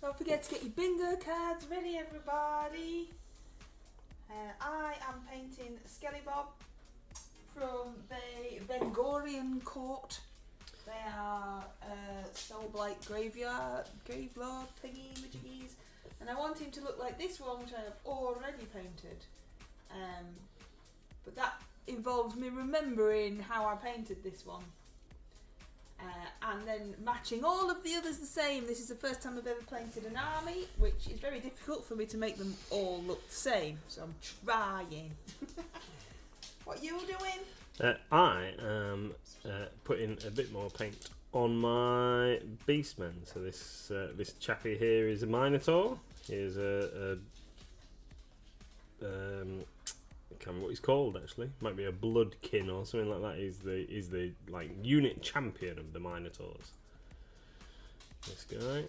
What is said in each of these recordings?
Don't forget to get your bingo cards ready, everybody. I am painting Skelly Bob from the Vengorian Court. They are Soulblight Gravelord thingy majiggies, and I want him to look like this one, which I have already painted. But that involves me remembering how I painted this one. And then matching all of the others the same. This is the first time I've ever painted an army, which is very difficult for me to make them all look the same. So I'm trying. What you doing? I am putting a bit more paint on my Beastmen. So this chappy here is a Minotaur. Here's I can't remember what he's called actually. Might be a Bloodkin or something like that. He's the like unit champion of the Minotaurs. This guy.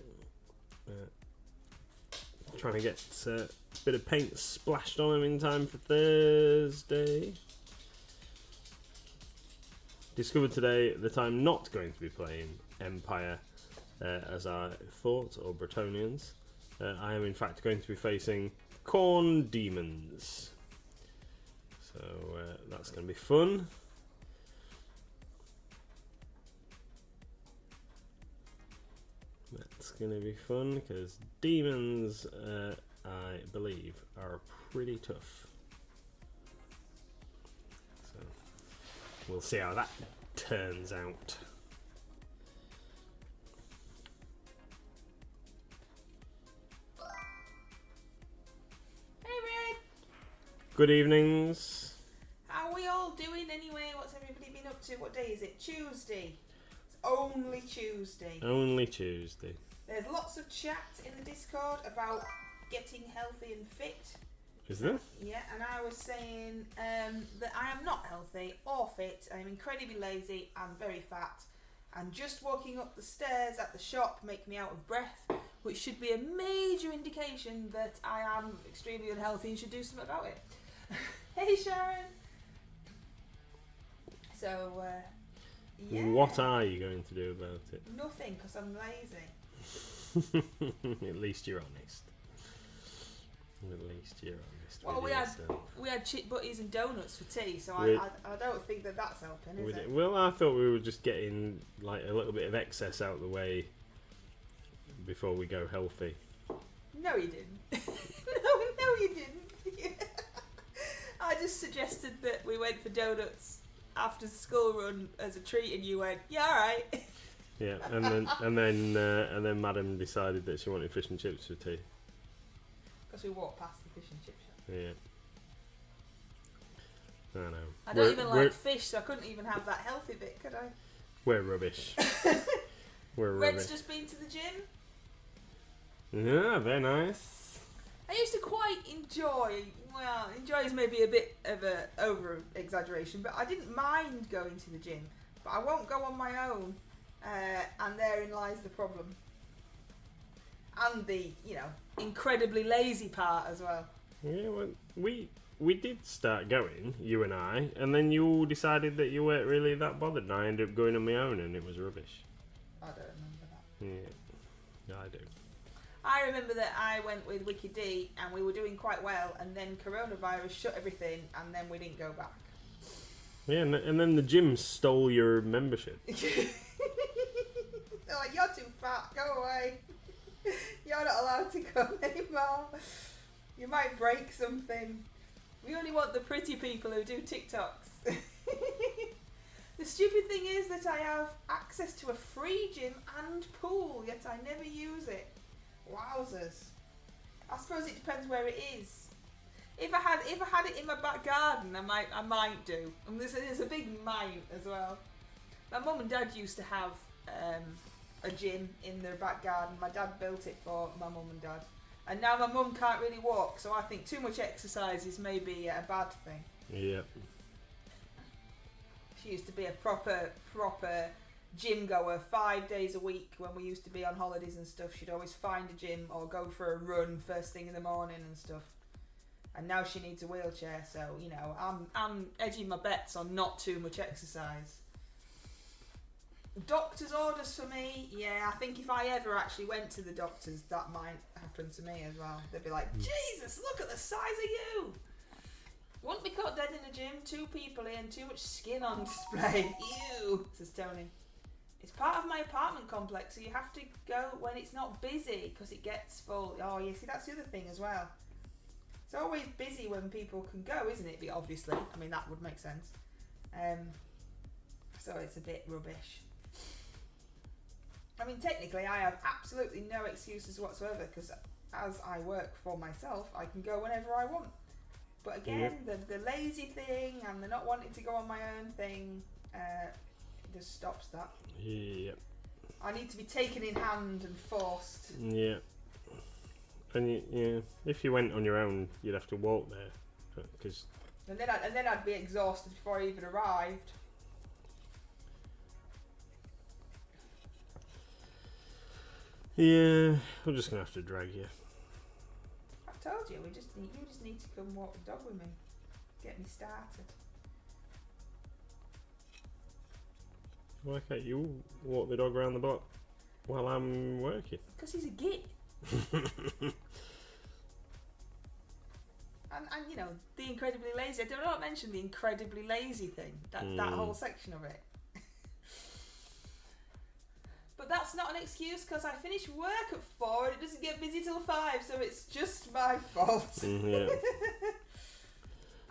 Trying to get a bit of paint splashed on him in time for Thursday. Discovered today that I'm not going to be playing Empire as I thought, or Bretonnians. I am in fact going to be facing Khorne Demons. So that's going to be fun. That's going to be fun because demons, I believe, are pretty tough. So we'll see how that turns out. Hey Red! Good evenings. How are we all doing anyway? What's everybody been up to? What day is it? Tuesday. It's only Tuesday. Only Tuesday. There's lots of chat in the Discord about getting healthy and fit. Is there? Yeah, and I was saying that I am not healthy or fit. I'm incredibly lazy and very fat. And just walking up the stairs at the shop make me out of breath, which should be a major indication that I am extremely unhealthy and should do something about it. Hey Sharon! So, yeah. What are you going to do about it? Nothing, because I'm lazy. At least you're honest. At least you're honest. Well, we had chip butties and donuts for tea, so I don't think that's helping, is it? Well, I thought we were just getting like a little bit of excess out of the way before we go healthy. No, you didn't. no, you didn't. I just suggested that we went for donuts after the school run as a treat, and you went, "Yeah, all right." Yeah, and then Madam decided that she wanted fish and chips for tea. Because we walked past the fish and chip shop. Yeah. I know. I don't even like fish, so I couldn't even have that healthy bit, could I? We're rubbish. We're Red's rubbish. just been to the gym. Yeah, very nice. I used to quite enjoy, well, enjoy is maybe a bit of an over-exaggeration, but I didn't mind going to the gym. But I won't go on my own, and therein lies the problem. And the, incredibly lazy part as well. Yeah, well, we did start going, you and I, and then you all decided that you weren't really that bothered, and I ended up going on my own, and it was rubbish. I don't remember that. Yeah, I do. I remember that I went with Wiki D and we were doing quite well, and then coronavirus shut everything, and then we didn't go back. Yeah, and then the gym stole your membership. They're like, "You're too fat, go away. You're not allowed to go anymore. You might break something. We only want the pretty people who do TikToks." The stupid thing is that I have access to a free gym and pool, yet I never use it. Wowzers. I suppose it depends where it is. If I had it in my back garden, I might do. And there's a big might as well. My mum and dad used to have a gym in their back garden. My dad built it for my mum and dad. And now my mum can't really walk, so I think too much exercise is maybe a bad thing. Yeah. She used to be a proper gym goer 5 days a week when we used to be on holidays and stuff. She'd always find a gym or go for a run first thing in the morning and stuff. And now she needs a wheelchair, so I'm edging my bets on not too much exercise. Doctor's orders for me, yeah, I think if I ever actually went to the doctors, that might happen to me as well. They'd be like, Jesus, look at the size of you! Won't be caught dead in the gym, 2 people here and too much skin on display. Ew, says Tony. It's part of my apartment complex, so you have to go when it's not busy, because it gets full. Oh, yeah, see, that's the other thing as well. It's always busy when people can go, isn't it? But obviously, I mean, that would make sense. So it's a bit rubbish. I mean, technically, I have absolutely no excuses whatsoever, because as I work for myself, I can go whenever I want. But again, the lazy thing and the not wanting to go on my own thing just stops that. Yep. I need to be taken in hand and forced. Yeah. And if you went on your own, you'd have to walk there, because. And then I'd be exhausted before I even arrived. Yeah, we're just gonna have to drag you. I've told you, you just need to come walk the dog with me. Get me started. Why can't you walk the dog around the block while I'm working? Because he's a git. And you know, the incredibly lazy. I did not mention the incredibly lazy thing. That whole section of it. But that's not an excuse, because I finish work at 4 and it doesn't get busy till 5, so it's just my fault. Yeah.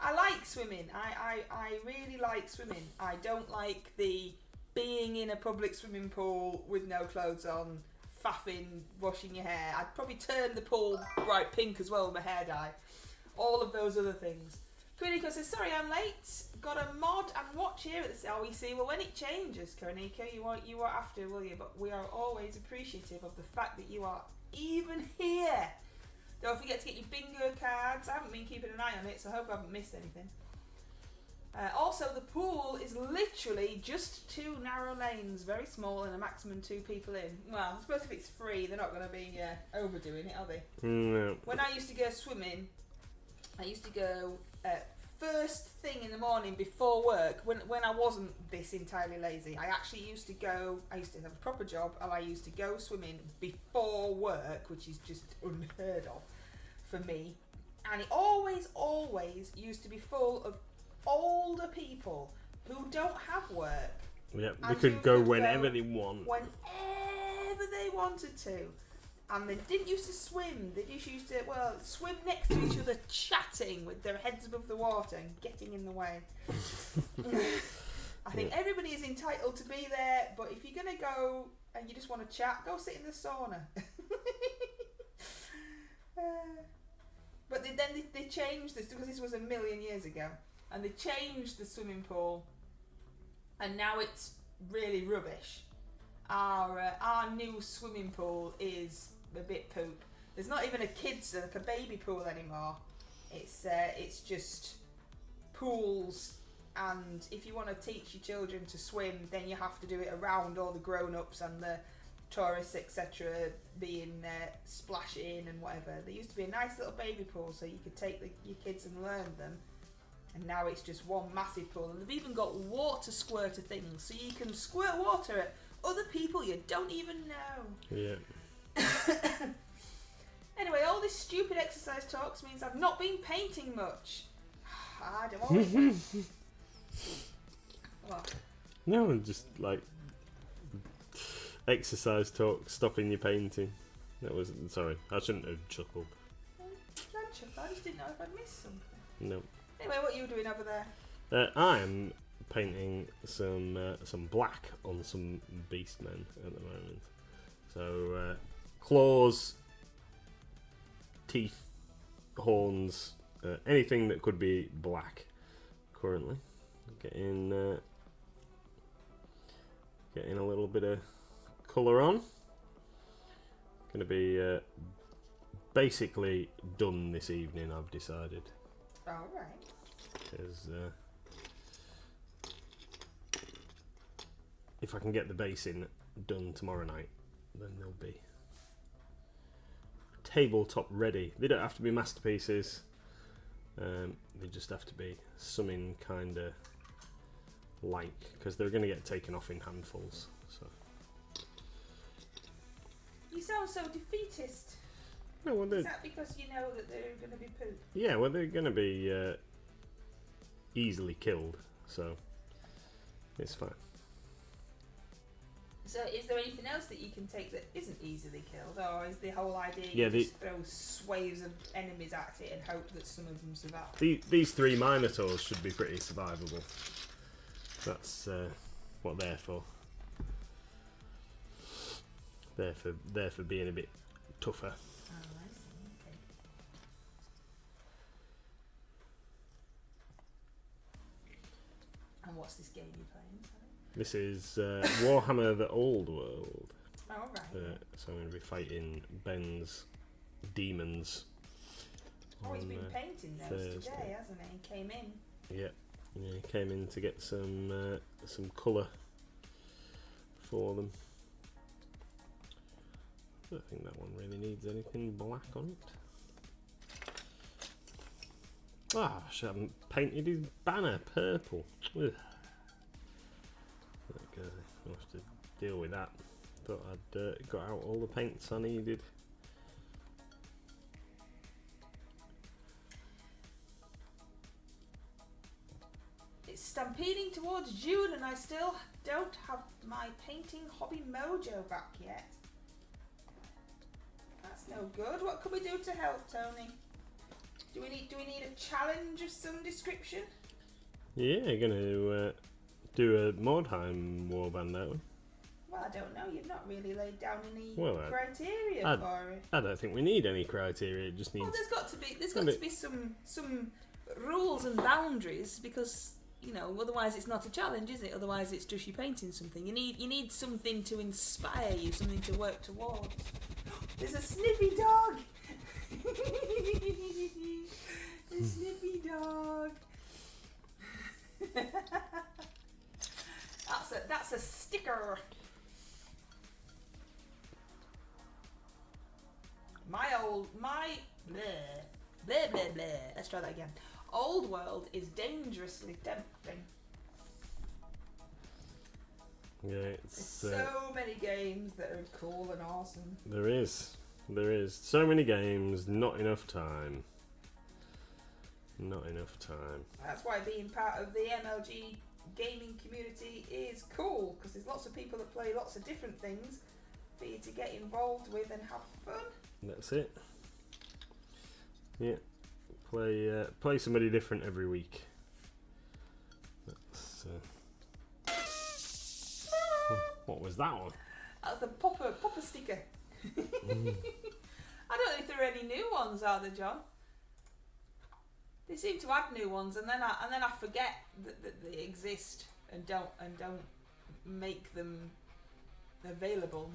I like swimming. I really like swimming. I don't like the being in a public swimming pool with no clothes on, faffing, washing your hair. I'd probably turn the pool bright pink as well with my hair dye. All of those other things. Kariniko says, sorry I'm late. Got a mod and watch here at the OEC. Well, when it changes, Kariniko, you won't have to, will you? But we are always appreciative of the fact that you are even here. Don't forget to get your bingo cards. I haven't been keeping an eye on it, so I hope I haven't missed anything. Also, the pool is literally just 2 narrow lanes, very small, and a maximum 2 people in. Well, I suppose if it's free, they're not going to be overdoing it, are they? No. When I used to go swimming, I used to go first thing in the morning before work, when I wasn't this entirely lazy. I used to have a proper job, and I used to go swimming before work, which is just unheard of for me. And it always used to be full of older people who don't have work. Yeah, they could go whenever they want. Whenever they wanted to. And they didn't used to swim. They just used to, swim next to each other, chatting with their heads above the water and getting in the way. I think everybody is entitled to be there, but if you're going to go and you just want to chat, go sit in the sauna. But then they changed this, because this was a million years ago, and they changed the swimming pool, and now it's really rubbish. Our new swimming pool is a bit poop. There's not even a baby pool anymore. It's just pools, and if you want to teach your children to swim, then you have to do it around all the grown-ups and the tourists, etc., being splashing and whatever. There used to be a nice little baby pool, so you could take your kids and learn them. And now it's just one massive pool, and they've even got water squirter things, so you can squirt water at other people you don't even know. Yeah. Anyway, all this stupid exercise talks means I've not been painting much. I don't always. What? No, just like exercise talk, stopping your painting. Sorry, I shouldn't have chuckled. I just didn't know if I'd missed something. No. Anyway, what are you doing over there? I'm painting some black on some Beastmen at the moment. So claws, teeth, horns, anything that could be black. Currently, getting a little bit of colour on. Going to be basically done this evening, I've decided. All right. Because if I can get the basing done tomorrow night, then they'll be tabletop ready. They don't have to be masterpieces. They just have to be something kind of like, because they're going to get taken off in handfuls. So. You sound so defeatist. No, well, Is that because you know that they're going to be poop? yeah, well, they're going to be easily killed, so it's fine. So is there anything else that you can take that isn't easily killed, or is the whole idea Yeah, you just throw swathes of enemies at it and hope that some of them survive? These 3 Minotaurs should be pretty survivable. That's what they're for. They're for being a bit tougher. Oh, I see. Okay. And what's this game you're playing? Sorry? This is Warhammer the Old World. Oh, right. So I'm going to be fighting Ben's demons. Oh, he's been painting those Thursday. today, hasn't he? He came in. Yeah, he came in to get some colour for them. I don't think that one really needs anything black on it. Ah, I haven't painted his banner purple. Ugh. Okay, I'll have to deal with that. Thought I'd got out all the paints I needed. It's stampeding towards June and I still don't have my painting hobby mojo back yet. That's no good. What can we do to help, Tony? Do we need a challenge of some description? Yeah, you're going to do a Mordheim warband, aren't we? Well, I don't know. You've not really laid down any Well, criteria for it. I don't think we need any criteria. It just needs. Well, there's got to be some rules and boundaries because otherwise it's not a challenge, is it? Otherwise it's just you painting something. You need something to inspire you, something to work towards. There's a sniffy dog. A sniffy dog. That's a sticker. Blah blah blah blah. Let's try that again. Old World is dangerously tempting. Yeah, it's so many games that are cool and awesome. There is so many games, not enough time. Not enough time. That's why being part of the MLG gaming community is cool, because there's lots of people that play lots of different things for you to get involved with and have fun. That's it. Yeah, play somebody different every week. That's, what was that one? That's the popper sticker. I don't know if there are any new ones, are there, John? They seem to add new ones, and then I forget that they exist and don't make them available.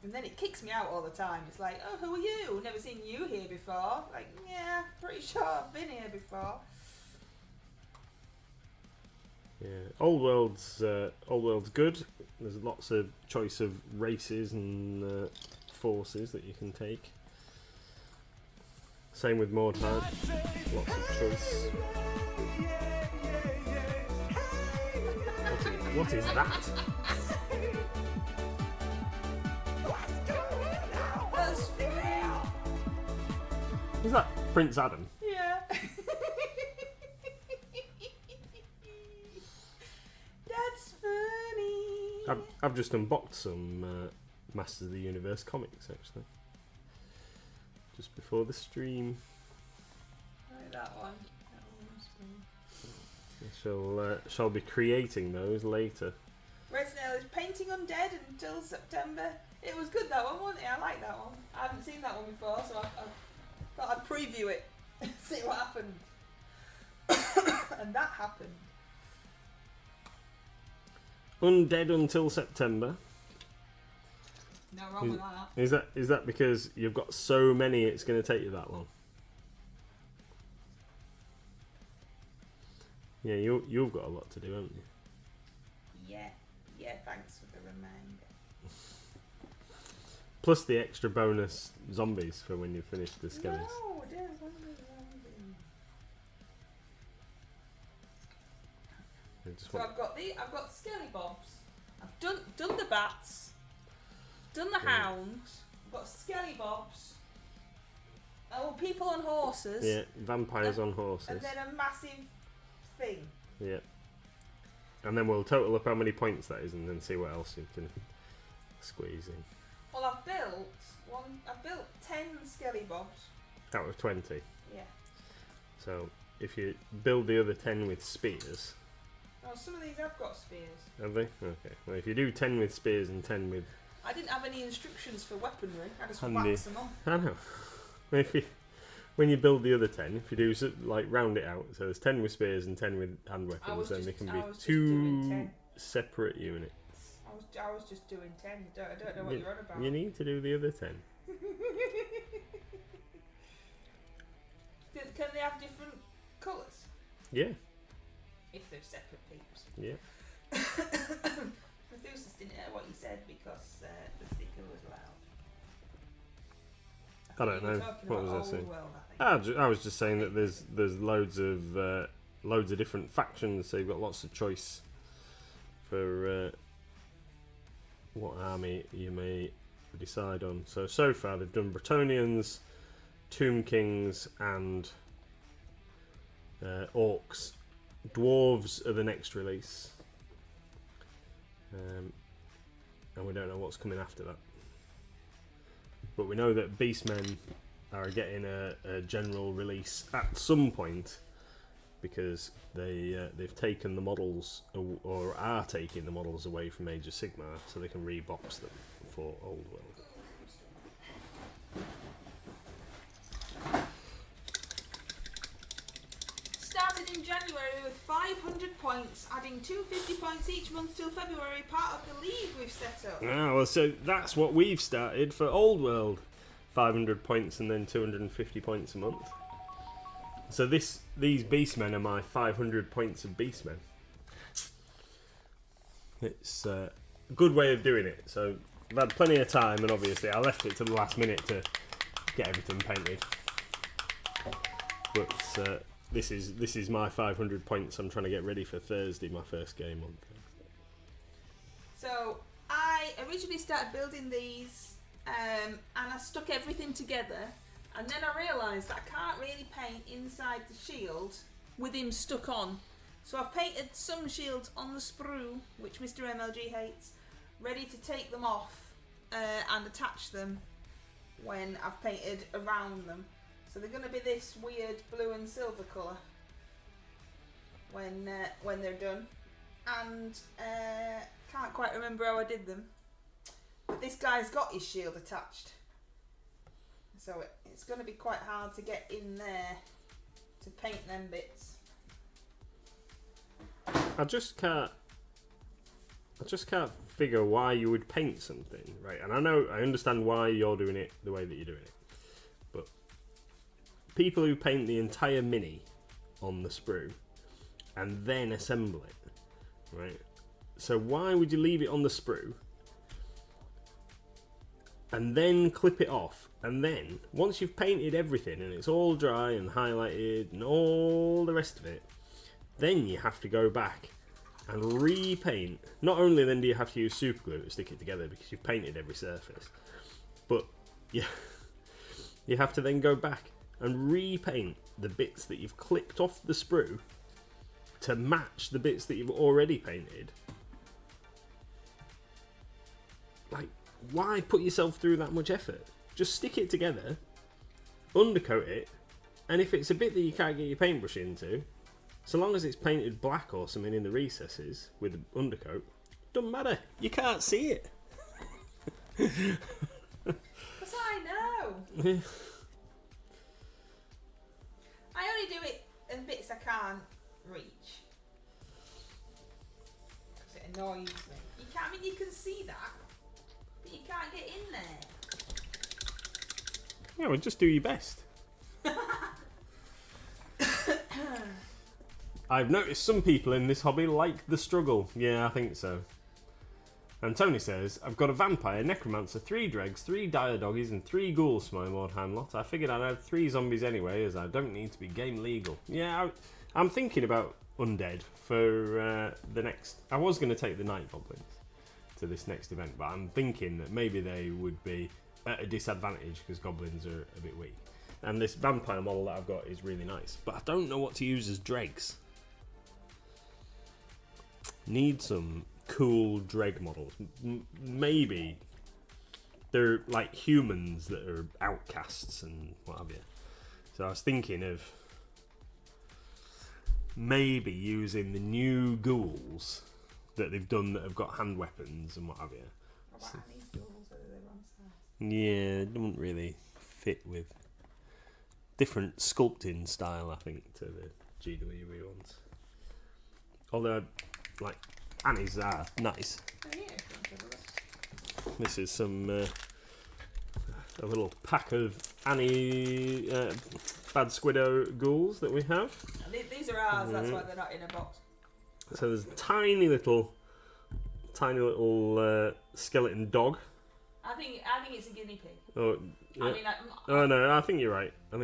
And then it kicks me out all the time. It's like, oh, who are you? Never seen you here before. Like, yeah, pretty sure I've been here before. Yeah, Old World's good. There's lots of choice of races and forces that you can take. Same with Mordheim. Lots of choice. What is that? Is that Prince Adam? Yeah. That's funny. I've just unboxed some Masters of the Universe comics actually. Just before the stream. Like that one. I shall be creating those later. Red Snail is painting undead until September. It was good, that one, wasn't it? I like that one. I haven't seen that one before, so I thought I'd preview it and see what happened. And that happened. Undead until September. No wrong with that. Is that because you've got so many it's going to take you that long? Yeah, you've got a lot to do, haven't you? Yeah, thanks for the reminder. Plus the extra bonus zombies for when you finish the skellies. No, there's one of the zombies. just So want... I've got skelly bobs. I've done the bats. Done the hounds. I've got skelly bobs. Oh, people on horses. Yeah, vampires on horses. And then a massive thing. Yeah. And then we'll total up how many points that is, and then see what else you can squeeze in. Well, I've built 10 skelly bobs. Out of 20. Yeah. So if you build the other 10 with spears. Oh, some of these have got spears. Have they? Okay. Well, if you do 10 with spears and 10 with... I didn't have any instructions for weaponry. I just Handy. wax them on. I know. When you build the other 10, if you do like round it out, so there's 10 with spears and 10 with hand weapons, then they can be 2 separate units. I was just doing 10. I don't know what you're on about. You need to do the other 10. Can they have different colours? Yeah. If they're separate peeps. Yeah. Methuselah didn't hear what you said because the sticker was loud. I don't know. What was I saying? I was just saying that there's loads of different factions, so you've got lots of choice for what army you may decide on. So far they've done Bretonians, Tomb Kings, and Orcs. Dwarves are the next release, and we don't know what's coming after that. But we know that Beastmen are getting a general release at some point, because they've taken the models, or are taking the models away from Age of Sigmar, so they can rebox them for Old World. Started in January with 500 points, adding 250 points each month till February, part of the league we've set up. Ah, well, so that's what we've started for Old World. 500 points and then 250 points a month. So these Beastmen are my 500 points of Beastmen. It's a good way of doing it. So I've had plenty of time, and obviously I left it to the last minute to get everything painted. But this is my 500 points. I'm trying to get ready for Thursday, my first game on Thursday. So I originally started building these, and I stuck everything together, and then I realised that I can't really paint inside the shield with him stuck on. So I've painted some shields on the sprue, which Mr. MLG hates, ready to take them off and attach them when I've painted around them. So they're going to be this weird blue and silver colour when they're done. And can't quite remember how I did them. But this guy's got his shield attached. So it's going to be quite hard to get in there to paint them bits. I just can't figure why you would paint something, right? And I understand why you're doing it the way that you're doing it. But people who paint the entire mini on the sprue and then assemble it, right? So why would you leave it on the sprue and then clip it off, and then once you've painted everything and it's all dry and highlighted and all the rest of it, then you have to go back and repaint. Not only then do you have to use super glue to stick it together because you've painted every surface, but you have to then go back and repaint the bits that you've clipped off the sprue to match the bits that you've already painted. Like, why put yourself through that much effort? Just stick it together, undercoat it, and if it's a bit that you can't get your paintbrush into, so long as it's painted black or something in the recesses with the undercoat, doesn't matter. You can't see it. Because I know. I only do it in bits I can't reach. Because it annoys me. You can see that. But you can't get in there. Yeah, well, just do your best. I've noticed some people in this hobby like the struggle. Yeah, I think so. And Tony says, I've got a vampire, necromancer, 3 dregs, 3 dire doggies, and 3 ghouls for my Mordheim lot. I figured I'd have 3 zombies anyway, as I don't need to be game legal. Yeah, I'm thinking about undead for the next. I was going to take the night goblins to this next event, but I'm thinking that maybe they would be at a disadvantage because goblins are a bit weak. And this vampire model that I've got is really nice, but I don't know what to use as dregs. Need some cool dreg models. Maybe they're like humans that are outcasts and what have you. So I was thinking of maybe using the new ghouls that they've done that have got hand weapons and what have you. What about these ghouls? Are they the wrong size? Yeah, it doesn't really fit with different sculpting style, I think, to the GWE ones. Although, like, Annie's are nice. Oh, yeah, if you want to have a look. This is some a little pack of Annie Bad Squiddo ghouls that we have. These are ours, that's why they're not in a box. So there's a tiny little skeleton dog. I think it's a guinea pig. Oh, yeah. I mean, Oh no, I think you're right. Yeah. I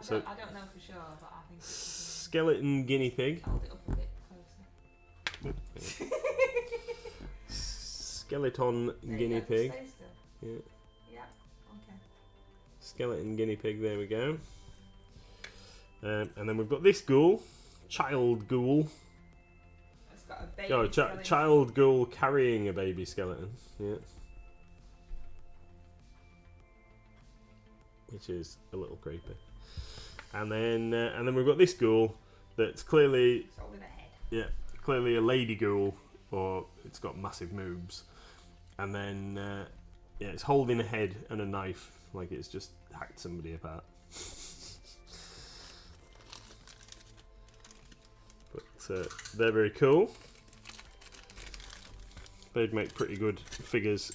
don't know for sure, but I think it's Skeleton guinea pig. hold it up a bit closer. Skeleton There guinea you go, pig. stay still. Yeah. Yeah, okay. Skeleton guinea pig. There we go. And then we've got this ghoul, child ghoul. It's got a baby Oh, skeleton. child ghoul carrying a baby skeleton. Yeah. Which is a little creepy. And then we've got this ghoul that's clearly It's holding a head. clearly a lady ghoul, or it's got massive moves. And then it's holding a head and a knife, like it's just hacked somebody apart. But they're very cool. They'd make pretty good figures.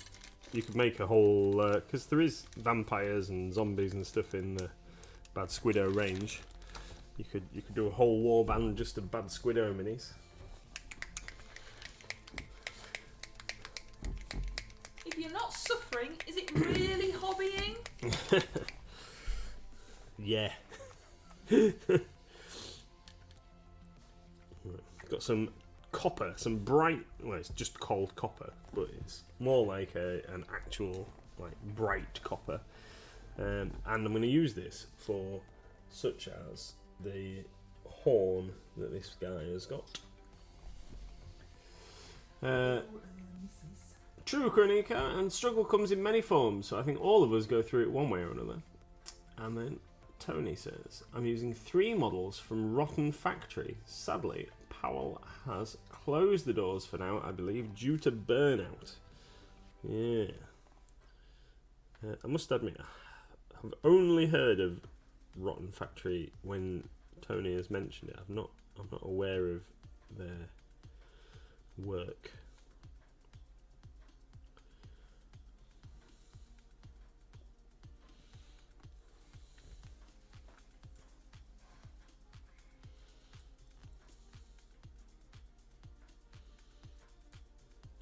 You could make a whole because there is vampires and zombies and stuff in the Bad Squiddo range. You could do a whole war band just of Bad Squiddo minis. If you're not suffering, is it really hobbying? Yeah. Got some copper, some bright. Well, it's just called copper, but it's more like an actual like bright copper. And I'm going to use this for such as the horn that this guy has got. True, Kronika, and struggle comes in many forms, so I think all of us go through it one way or another. And then Tony says, I'm using 3 models from Rotten Factory. Sadly, Powell has closed the doors for now, I believe, due to burnout. Yeah. I must admit, I've only heard of Rotten Factory when Tony has mentioned it. I'm not aware of their work.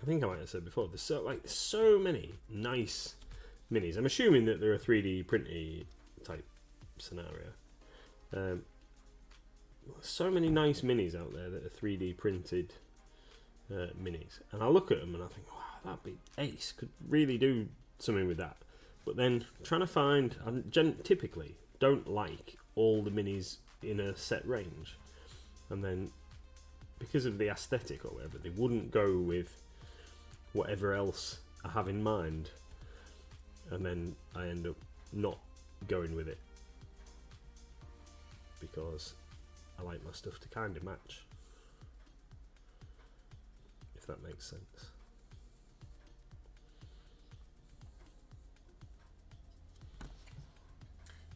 I think I might have said before, there's so many nice minis. I'm assuming that they're a 3D printy type scenario. So many nice minis out there that are 3D printed minis, and I look at them and I think, wow, that'd be ace. Could really do something with that. But then trying to find, I typically don't like all the minis in a set range, and then because of the aesthetic or whatever, they wouldn't go with whatever else I have in mind, and then I end up not going with it because I like my stuff to kind of match, if that makes sense.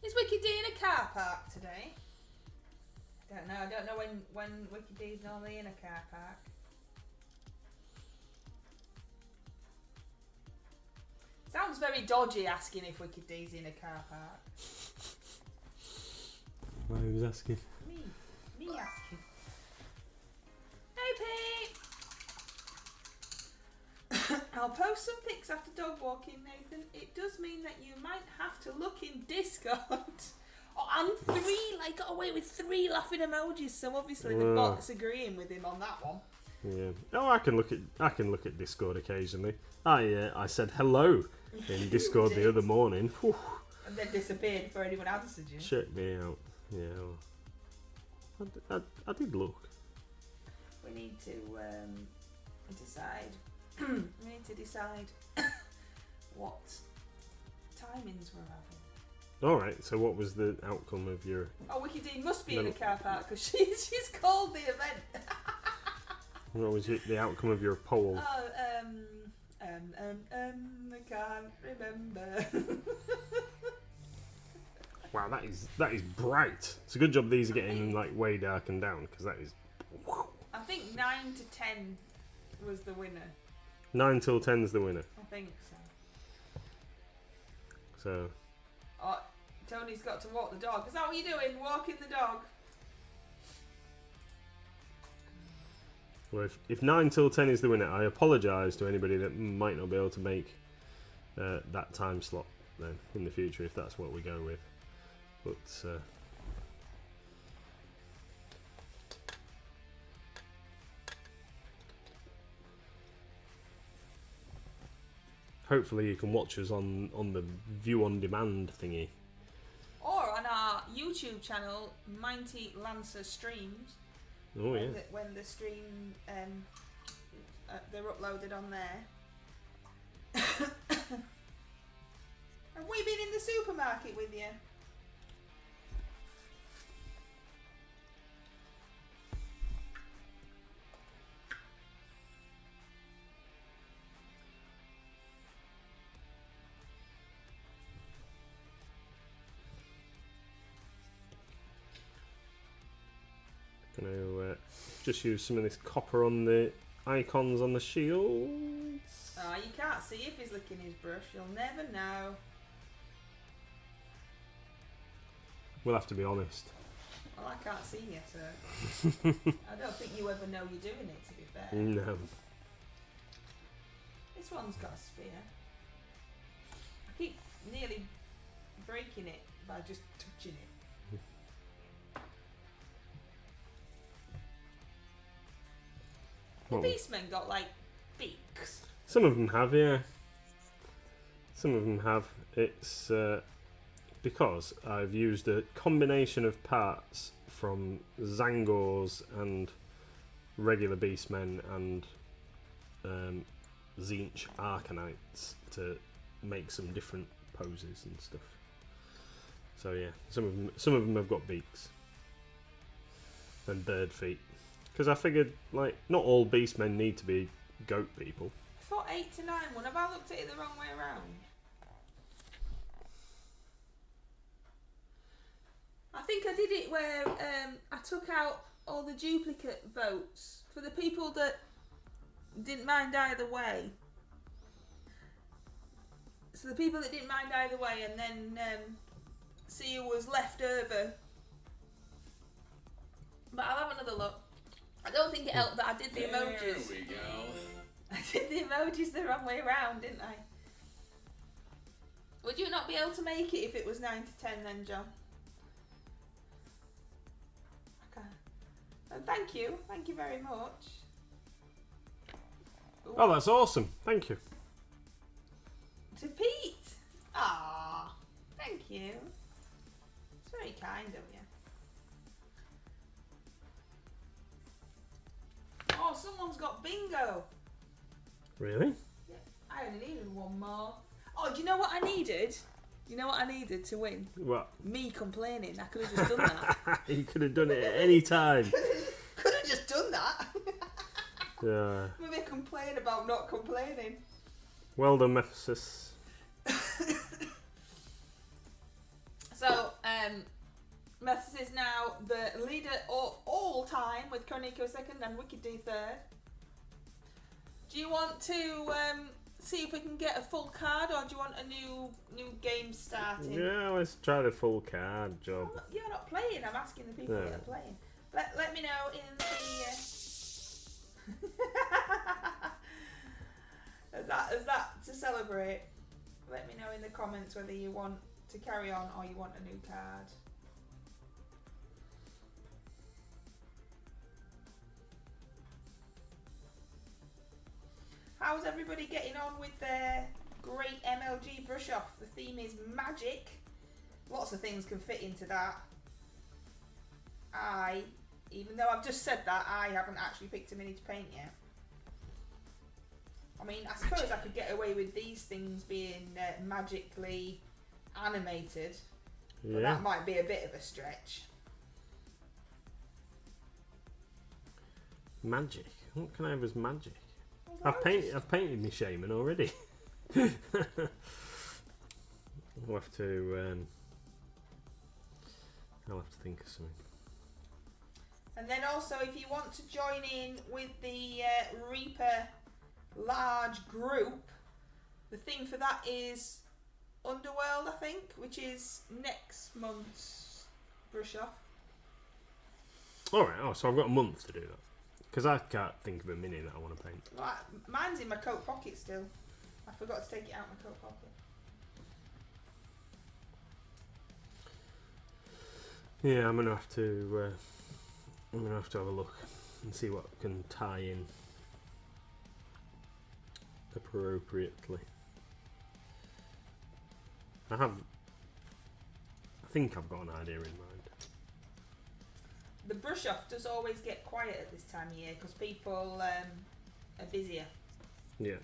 Is Wicked D in a car park today? I don't know when Wicked D is normally in a car park. Sounds very dodgy asking if Wicked D's in a car park. Well, who's asking? Me asking. Hey Pete! I'll post some pics after dog walking, Nathan. It does mean that you might have to look in Discord. Oh, and 3, like, got away with 3 laughing emojis, so obviously the bot's agreeing with him on that one. Yeah. Oh, I can look at Discord occasionally. I said hello in Discord the other morning. Whew. And then disappeared before anyone answered you. Check me out. Yeah. I did look. We need to decide. We need to decide what timings we're having. All right. So, what was the outcome of your? Oh, Wiki D must be in a car park because she's called the event. What was the outcome of your poll? Oh, I can't remember. Wow, that is bright. It's a good job these are getting like way darkened down because that is. I think 9 to 10 was the winner. 9 till 10's the winner. I think so. So. Oh, Tony's got to walk the dog. Is that what you're doing? Walking the dog? Well, if 9 till 10 is the winner, I apologise to anybody that might not be able to make that time slot then in the future if that's what we go with. But hopefully you can watch us on the view on demand thingy. Or on our YouTube channel, Mighty Lancer Streams. Oh yeah. When the stream, they're uploaded on there. Have we been in the supermarket with you? Gonna just use some of this copper on the icons on the shields. Oh, you can't see if he's licking his brush. You'll never know. We'll have to be honest. Well, I can't see you, so I don't think you ever know you're doing it, to be fair. No. This one's got a spear. I keep nearly breaking it by just touching it. The Beastmen got like beaks. Some of them have, yeah. Some of them have. It's because I've used a combination of parts from Zangors and regular Beastmen and Tzeentch Arcanites to make some different poses and stuff. So yeah, some of them have got beaks and bird feet. Because I figured, like, not all Beastmen need to be goat people. I thought 8 to 9 one. Have I looked at it the wrong way around? I think I did it where I took out all the duplicate votes for the people that didn't mind either way. So the people that didn't mind either way, and then see who was left over. But I'll have another look. I don't think it helped that I did the emojis. There we go. I did the emojis the wrong way around, didn't I? Would you not be able to make it if it was 9 to 10 then, John? Okay. And thank you very much. Ooh. Oh, that's awesome. Thank you. To Pete. Ah, thank you. It's very kind of you. Oh, someone's got bingo. Really? Yeah, I only needed one more. Oh, do you know what I needed? You know what I needed to win? What? Me complaining. I could have just done that. You could have done it at any time. Could have just done that. Yeah. Maybe complain about not complaining. Well done, Mephisis. So, Mephisis is now the leader of all time with Korniko second and Wicked D third. Do you want to see if we can get a full card, or do you want a new game starting? Yeah, let's try the full card job. Oh, you're not playing. I'm asking the people that are playing. Let me know in the. As that to celebrate. Let me know in the comments whether you want to carry on or you want a new card. How's everybody getting on with their great MLG brush off? The theme is magic. Lots of things can fit into that. Even though I've just said that, I haven't actually picked a mini to paint yet. I mean, I suppose I could get away with these things being magically animated, but that might be a bit of a stretch. Magic? What can I have as magic? I've painted my shaman already. I'll have to think of something. And then also, if you want to join in with the Reaper large group, the thing for that is Underworld, I think, which is next month's brush off. Alright, so I've got a month to do that. Because I can't think of a mini that I want to paint. Well, mine's in my coat pocket still. I forgot to take it out of my coat pocket. Yeah, I'm gonna have to have a look and see what can tie in appropriately. I think I've got an idea in mind. The brush off does always get quiet at this time of year because people are busier. Yeah,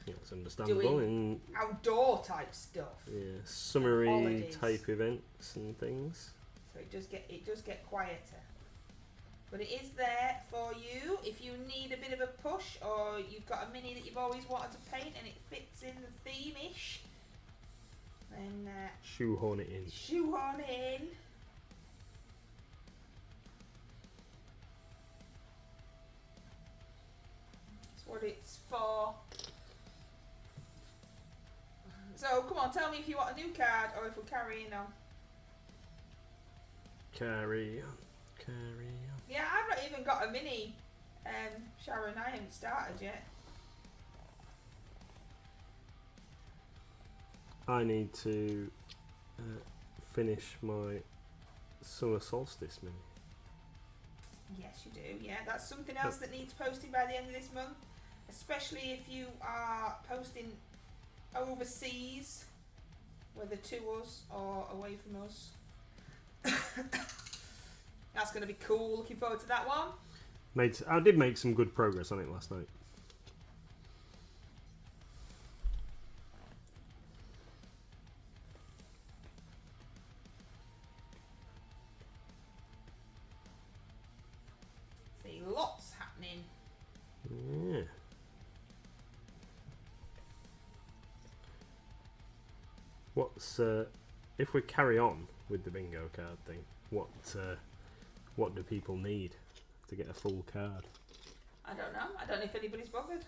it's understandable. Doing outdoor type stuff. Yeah, summery holidays. type events and things. So it does get quieter. But it is there for you if you need a bit of a push, or you've got a mini that you've always wanted to paint and it fits in the theme-ish. Then shoehorn it in. Shoehorn in. That's what it's for. So come on, tell me if you want a new card or if we're carrying on. Carry on. Yeah, I've not even got a mini. Sharon, I haven't started yet. I need to finish my summer solstice mini. Yes, you do. Yeah, that's something else that needs posting by the end of this month, especially if you are posting overseas, whether to us or away from us. That's going to be cool. Looking forward to that one. I did make some good progress on it last night. See, lots happening. Yeah. What's if we carry on with the bingo card thing? What do people need to get a full card? I don't know. I don't know if anybody's bothered.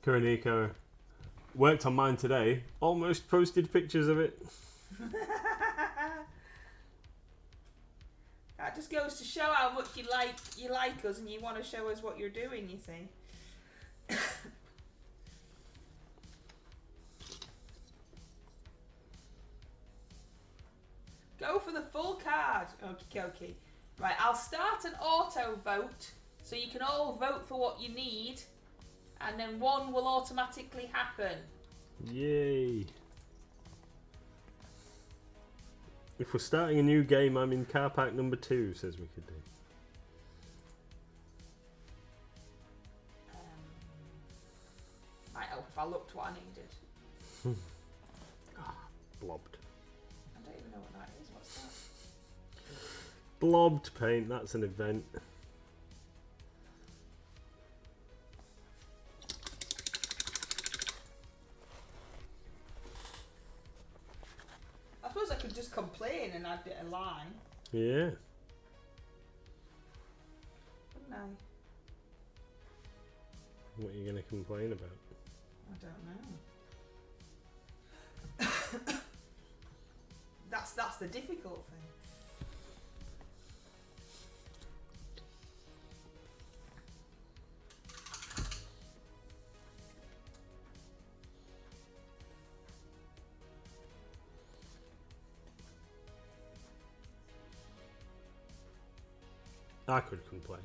Kuroniko worked on mine today. Almost posted pictures of it. That just goes to show how much you like us and you want to show us what you're doing, you see. Go for the full card. Okie dokie. Right, I'll start an auto vote so you can all vote for what you need and then one will automatically happen. Yay. If we're starting a new game, I'm in car park number 2, says we could do. Might help if I looked what I needed. Blobbed. I don't even know what that is. What's that? Blobbed paint, that's an event. I suppose I could just complain and add it a line. Yeah. Wouldn't I? What are you going to complain about? I don't know. That's the difficult thing. I could complain.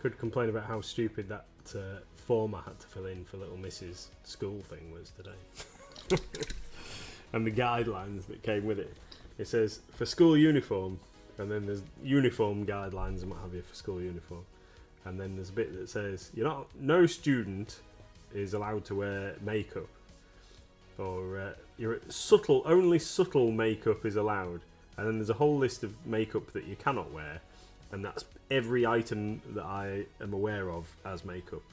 Could complain about how stupid that form I had to fill in for little Miss's school thing was today. And the guidelines that came with it. It says, for school uniform, and then there's uniform guidelines and what have you for school uniform. And then there's a bit that says, no student is allowed to wear makeup. Or only subtle makeup is allowed. And then there's a whole list of makeup that you cannot wear. And that's every item that I am aware of as makeup.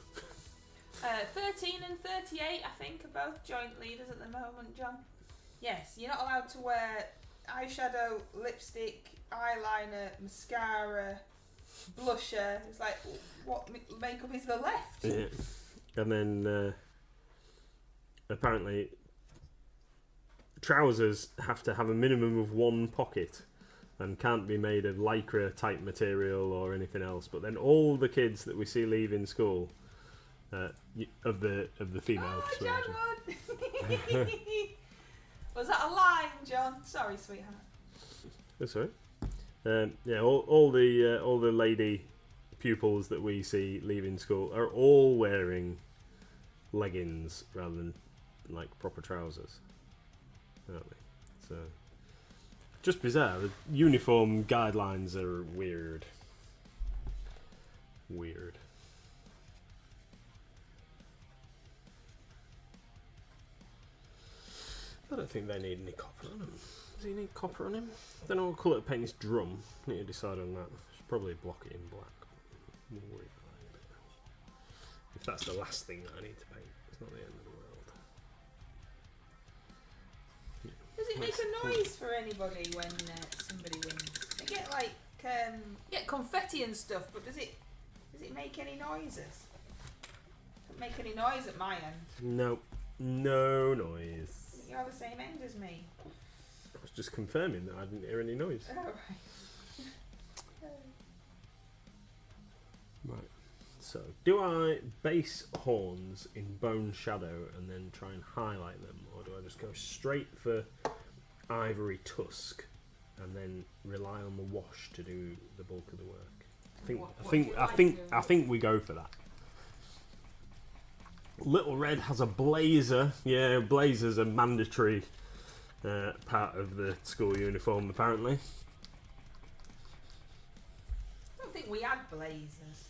13 and 38, I think, are both joint leaders at the moment, John. Yes, you're not allowed to wear eyeshadow, lipstick, eyeliner, mascara, blusher. It's like, what makeup is there left? Yeah. And then apparently trousers have to have a minimum of one pocket and can't be made of lycra type material or anything else. But then all the kids that we see leaving school of the female persuasion. John won. Was that a line, John? Sorry, sweetheart. That's all right. Yeah, all the lady pupils that we see leaving school are all wearing leggings rather than like proper trousers, aren't they? So just bizarre. The uniform guidelines are weird. I don't think they need any copper on them. Does he need copper on him? I don't know what colour to paint his drum. I need to decide on that. Should probably block it in black. We'll worry about it. If that's the last thing that I need to paint, it's not the end of the world. Yeah. Does it make a noise for anybody when somebody wins? They get like get confetti and stuff, but does it make any noises? Doesn't make any noise at my end. No noise. You have the same end as me. I was just confirming that I didn't hear any noise. Oh, right. Right. So, do I base horns in bone shadow and then try and highlight them, or do I just go straight for ivory tusk and then rely on the wash to do the bulk of the work? I think we go for that. Little Red has a blazer. Yeah, blazers are mandatory part of the school uniform, apparently. I don't think we had blazers.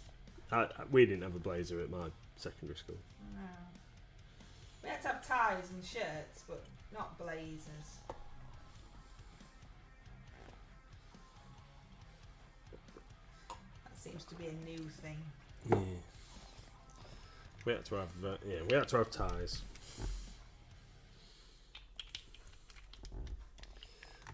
We didn't have a blazer at my secondary school. No. We had to have ties and shirts, but not blazers. That seems to be a new thing. Yeah. We had to have ties.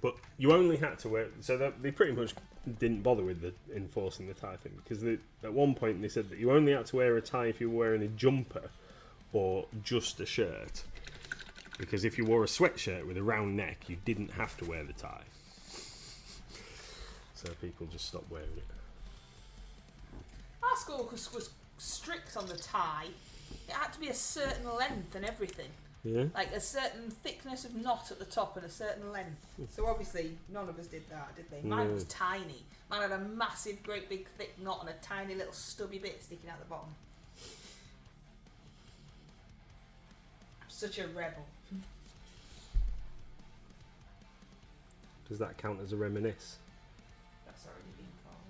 But you only had to wear, so that they pretty much didn't bother with enforcing the tie thing, because at one point they said that you only had to wear a tie if you were wearing a jumper or just a shirt, because if you wore a sweatshirt with a round neck you didn't have to wear the tie. So people just stopped wearing it. Our school was strict on the tie. It had to be a certain length and everything. Yeah. Like a certain thickness of knot at the top and a certain length. So obviously none of us did that, did they? Mine was tiny. Mine had a massive, great big thick knot and a tiny little stubby bit sticking out the bottom. I'm such a rebel. Does that count as a reminisce? That's already been called.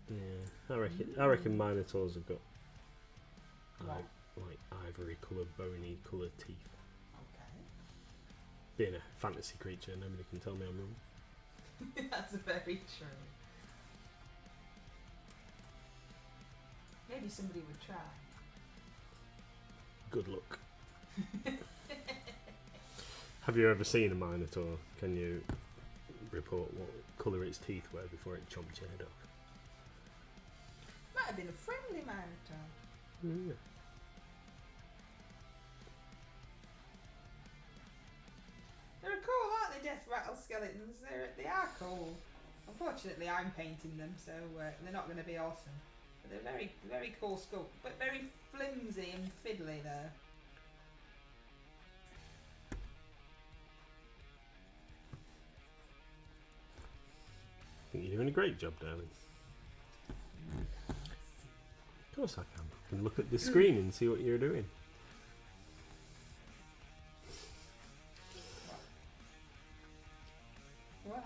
Yeah, I reckon Minotaurs have got like ivory coloured, bony coloured teeth. Okay. Being a fantasy creature, nobody can tell me I'm wrong. That's very true. Maybe somebody would try. Good luck. Have you ever seen a Minotaur? Can you report what colour its teeth were before it chomped your head off? Might have been a friendly Minotaur. Yeah. They're cool, aren't they, Deathrattle skeletons? They are cool. Unfortunately, I'm painting them, so they're not going to be awesome. But they're very, very cool sculpt, but very flimsy and fiddly though. I think you're doing a great job, darling. Of course I can. I can look at the screen and see what you're doing. Wow.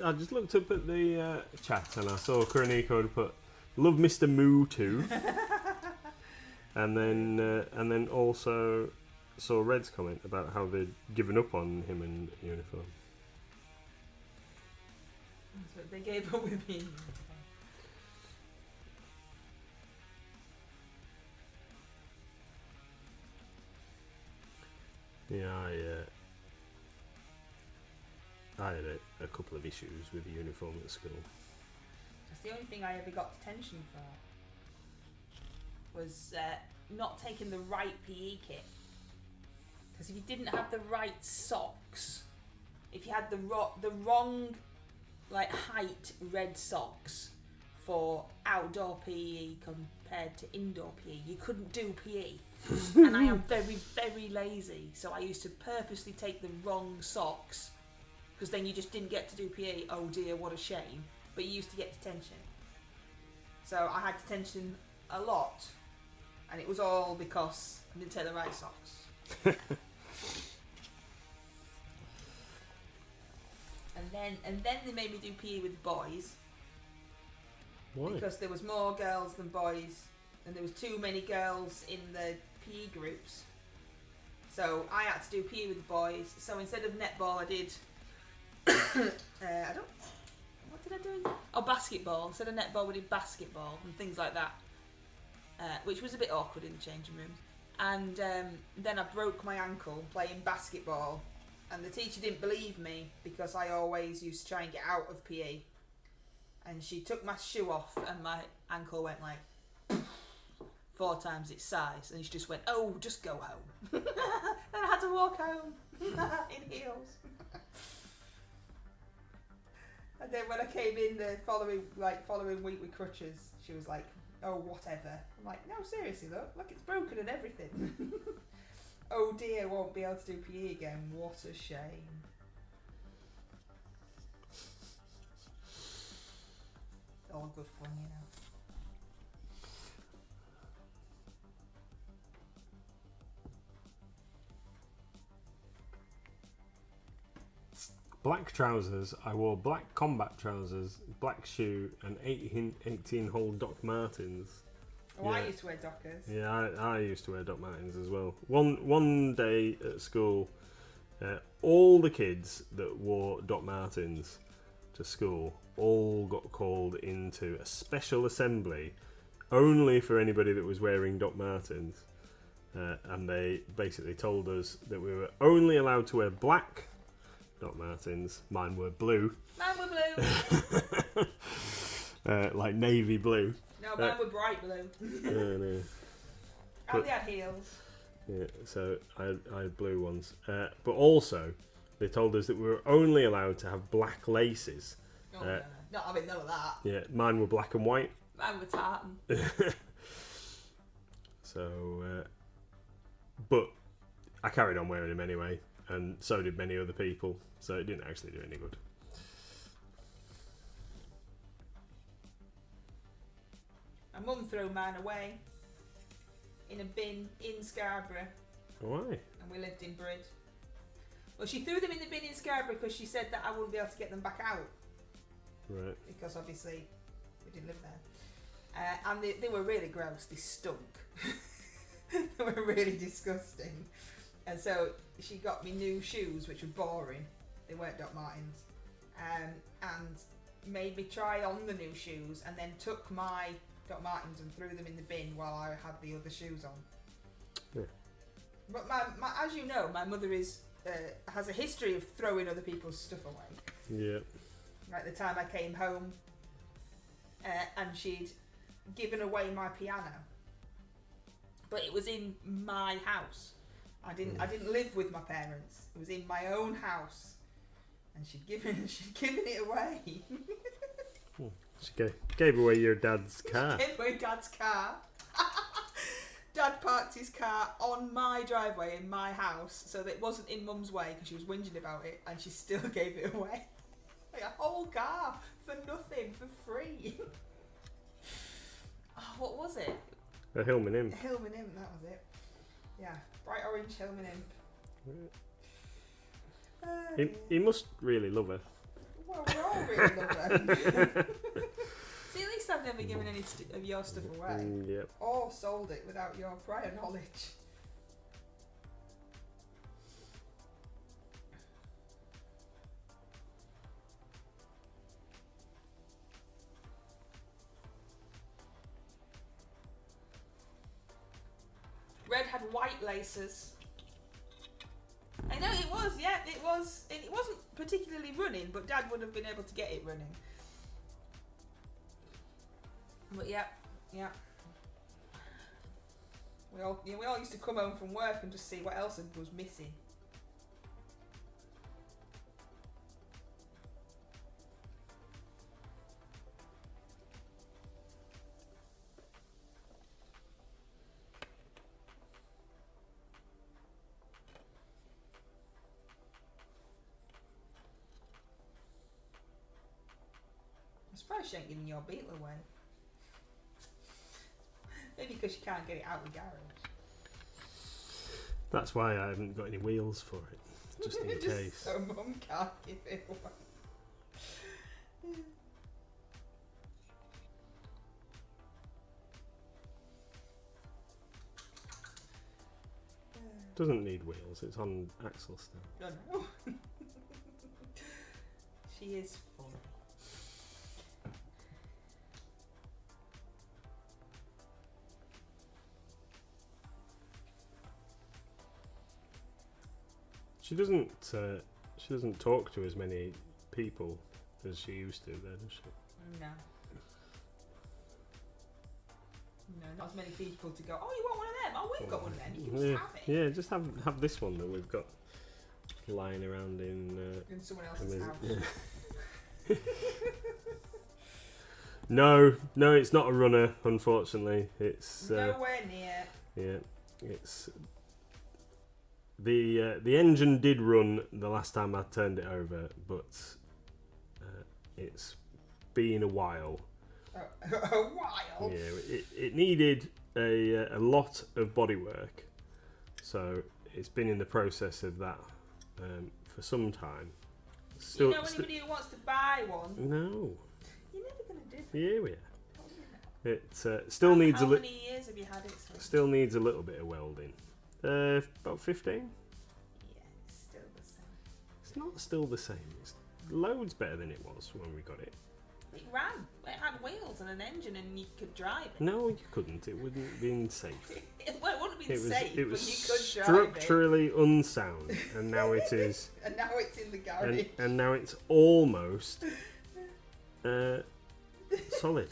I just looked up at the chat and I saw Kuroniko had put "Love Mr. Moo too," and then also saw Red's comment about how they'd given up on him in uniform. That's what they gave up with me. Yeah, I had a couple of issues with the uniform at school. That's the only thing I ever got detention for. Was not taking the right PE kit. Because if you didn't have the right socks, if you had the wrong like height red socks for outdoor PE compared to indoor PE, you couldn't do PE. And I am very, very lazy, so I used to purposely take the wrong socks, because then you just didn't get to do PE. Oh dear, what a shame. But you used to get detention. So I had detention a lot, and it was all because I didn't take the right socks. And then they made me do PE with boys. Why? Because there was more girls than boys, and there was too many girls in the PE groups. So I had to do PE with the boys. So instead of netball, I did what did I do? Oh, basketball. Instead of netball, we did basketball and things like that, which was a bit awkward in the changing rooms. And then I broke my ankle playing basketball, and the teacher didn't believe me because I always used to try and get out of PE. And she took my shoe off, and my ankle went like 4 times its size, and she just went, "Oh, just go home." And I had to walk home in heels. And then when I came in the following week with crutches, she was like, "Oh, whatever." I'm like, "No, seriously, look, it's broken and everything." Oh dear, won't be able to do PE again. What a shame. All good fun, you know. Black trousers. I wore black combat trousers, black shoe, and 18-hole Doc Martens. Oh, yeah. I used to wear Dockers. Yeah, I used to wear Doc Martens as well. One day at school, all the kids that wore Doc Martens to school all got called into a special assembly only for anybody that was wearing Doc Martens. And they basically told us that we were only allowed to wear black Doc Martens. Mine were blue. Mine were blue. Like navy blue. No, mine were bright blue. No. And they had heels. Yeah, so I had blue ones. But also, they told us that we were only allowed to have black laces. Oh, no. Not having none of that. Yeah, mine were black and white. Mine were tartan. So, but I carried on wearing them anyway, and so did many other people, so it didn't actually do any good. My mum threw mine away in a bin in Scarborough. Why? And we lived in Brid. Well, she threw them in the bin in Scarborough because she said that I wouldn't be able to get them back out. Right. Because obviously we didn't live there. And they were really gross. They stunk. They were really disgusting. And so she got me new shoes, which were boring. They weren't Doc Martens. And made me try on the new shoes, and then took my Doc Martens and threw them in the bin while I had the other shoes on. Yeah. But as you know, my mother has a history of throwing other people's stuff away. Yeah. Like the time I came home, and she'd given away my piano, but it was in my house. I didn't live with my parents. It was in my own house, and she'd given it away. She gave away your dad's car. She gave away Dad's car. Dad parked his car on my driveway in my house, so that it wasn't in Mum's way because she was whinging about it, and she still gave it away. Like a whole car for nothing, for free. Oh, what was it? A Hillman Imp. Hillman Imp, that was it. Yeah, bright orange Hillman Imp. He must really love her. Well, we all really love her. See, at least I've never given any of your stuff away. Yep. Or sold it without your prior knowledge. Red had white laces. I know it was, yeah, it was. It wasn't particularly running, but Dad would have been able to get it running. But yeah. We all used to come home from work and just see what else was missing. I'm surprised she ain't giving your beetle away. Maybe because you can't get it out of the garage. That's why I haven't got any wheels for it, just in case. So Mum can't give it away. Doesn't need wheels, it's on axle still. No. She is funny. She doesn't talk to as many people as she used to, though, does she? No. No, not as many people to go, oh, you want one of them? Oh, we've got one of them. You can just have it. Yeah, just have this one that we've got lying around in someone else's house. Yeah. No, it's not a runner, unfortunately. It's nowhere near. Yeah, it's the engine did run the last time I turned it over, but it's been a while. A while. Yeah, it needed a lot of bodywork, so it's been in the process of that for some time. Do you know anybody who wants to buy one? No. You're never going to do that. Yeah, we are. It still needs How many years have you had it? Still needs a little bit of welding. About 15. Yeah, it's still the same. It's not still the same. It's loads better than it was when we got it. It ran. It had wheels and an engine, and you could drive it. No, you couldn't. It wouldn't have been safe. Well, it wouldn't have been safe, it was but you could drive structurally unsound, and now it is. And now it's in the garage. And now it's almost solid.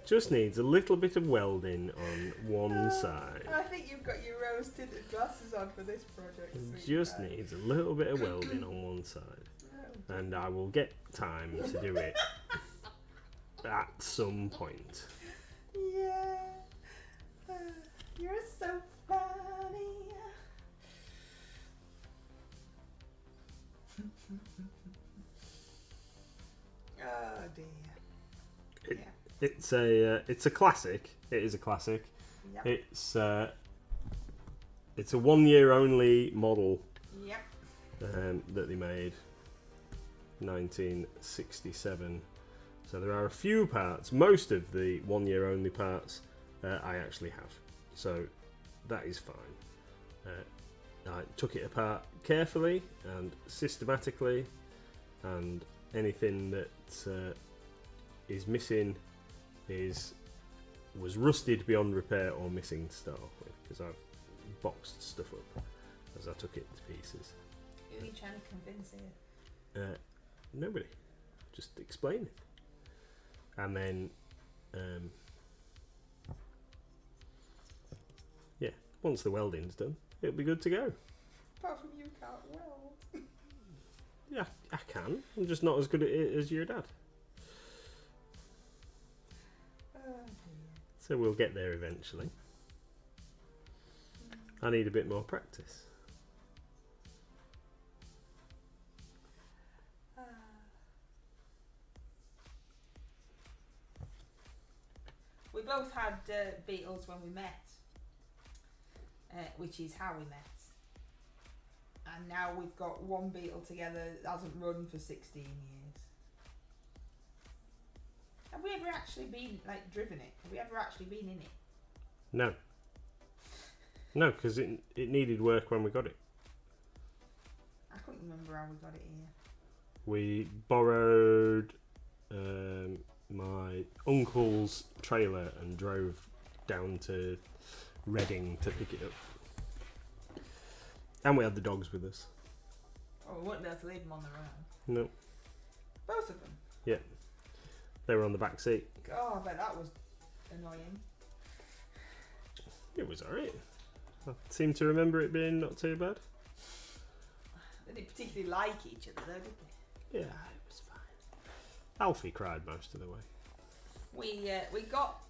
Just needs a little bit of welding on one side. I think you've got your rose tinted glasses on for this project. Just needs a little bit of welding on one side, and I will get time to do it at some point. Yeah, you're so funny. Oh dear. It's a classic. It is a classic. Yep. It's a 1 year only model. Yep. That they made, 1967. So there are a few parts. Most of the 1 year only parts I actually have. So that is fine. I took it apart carefully and systematically, and anything that is missing was rusted beyond repair or missing to start off with, because I've boxed stuff up as I took it to pieces. Who are you trying to convince here? Nobody. Just explain it. And then, once the welding's done, it'll be good to go. Apart from you can't weld. Yeah, I can. I'm just not as good at it as your dad. So we'll get there eventually. I need a bit more practice. We both had beetles when we met, which is how we met. And now we've got one beetle together that hasn't run for 16 years. Have we ever actually been, driven it? Have we ever actually been in it? No. No, because it needed work when we got it. I couldn't remember how we got it here. We borrowed my uncle's trailer and drove down to Reading to pick it up. And we had the dogs with us. Oh, we wouldn't be able to leave them on their own. No. Both of them? Yeah. They were on the back seat. Oh, I bet that was annoying. It was alright. I seem to remember it being not too bad. They didn't particularly like each other though, did they? Yeah, it was fine. Alfie cried most of the way. We got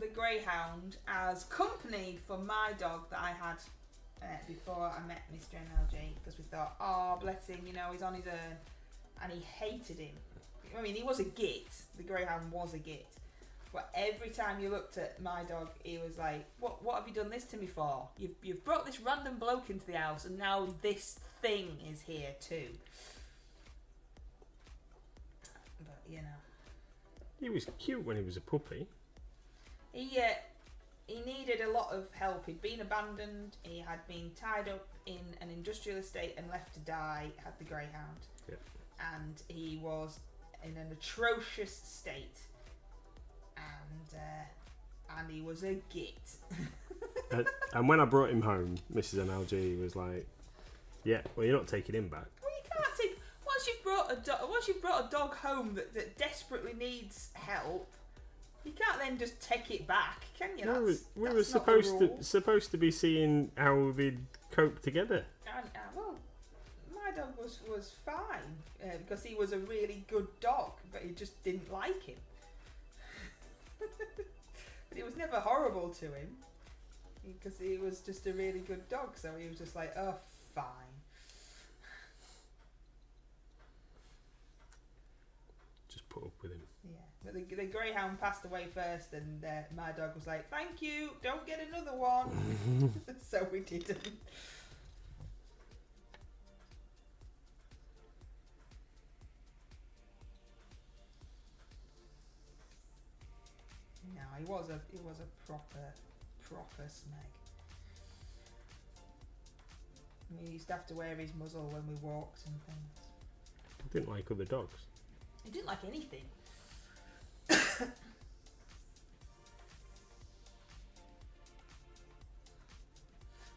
the greyhound as company for my dog that I had before I met Mr. NLG, because we thought, oh bless him, he's on his own, and he hated him. I mean, he was a git. The greyhound was a git. But every time you looked at my dog, he was like, what have you done this to me for? You've brought this random bloke into the house, and now this thing is here too. But, He was cute when he was a puppy. He needed a lot of help. He'd been abandoned. He had been tied up in an industrial estate and left to die, had the greyhound. Yeah. And he was in an atrocious state. And he was a git. And when I brought him home, Mrs. NLG was like, yeah, well, you're not taking him back. Well, you can't take... Once you've brought a dog home that desperately needs help, you can't then just take it back, can you? No, we were that's supposed to be seeing how we'd cope together. Well, my dog was fine because he was a really good dog, but he just didn't like him. But it was never horrible to him because he was just a really good dog, so he was just like, oh, fine. Just put up with him. Yeah, but the greyhound passed away first, and my dog was like, thank you, don't get another one. So we didn't. No, he was a proper snag. He used to have to wear his muzzle when we walked and things. I didn't like other dogs. He didn't like anything.